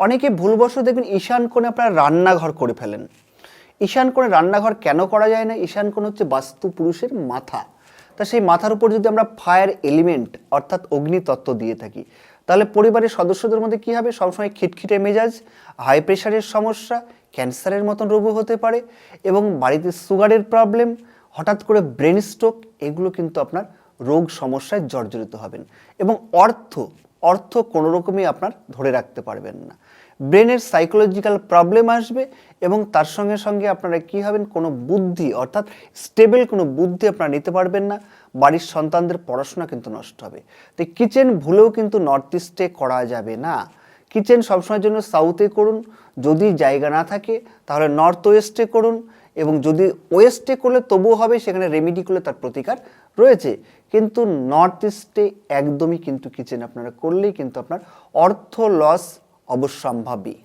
অনেকে ভুলবশত দেখবেন ঈশান কোণে আপনারা রান্নাঘর করে ফেলেন। ঈশান কোণে রান্নাঘর কেন করা যায় না? ঈশান কোণ হচ্ছে বাস্তু পুরুষের মাথা। তা সেই মাথার উপর যদি আমরা ফায়ার এলিমেন্ট অর্থাৎ অগ্নিতত্ত্ব দিয়ে থাকি, তাহলে পরিবারের সদস্যদের মধ্যে কী হবে? সবসময় খিটখিটে মেজাজ, হাই প্রেশারের সমস্যা, ক্যান্সারের মতন রোগও হতে পারে, এবং বাড়িতে সুগারের প্রবলেম, হঠাৎ করে ব্রেন স্ট্রোক, এগুলো কিন্তু আপনার রোগ সমস্যায় জর্জরিত হবেন। এবং অর্থ কোনো রকমই আপনার ধরে রাখতে পারবেন না। ব্রেনের সাইকোলজিক্যাল প্রবলেম আসবে, এবং তার সঙ্গে সঙ্গে আপনারা কী হবেন? কোনো বুদ্ধি অর্থাৎ স্টেবল কোনো বুদ্ধি আপনারা নিতে পারবেন না। বাড়ির সন্তানদের পড়াশোনা কিন্তু নষ্ট হবে। তো কিচেন ভুলেও কিন্তু নর্থ ইস্টে করা যাবে না। কিচেন সবসময়ের জন্য সাউথে করুন। যদি জায়গা না থাকে তাহলে নর্থ ওয়েস্টে করুন, এবং যদি ওয়েস্টে করলে তবুও হবে, সেখানে রেমিডি করলে তার প্রতিকার রয়েছে। কিন্তু নর্থ ইস্টে একদমই কিন্তু কিচেন আপনারা করলেই কিন্তু আপনার অর্থ লস অবশ্যম্ভাবী।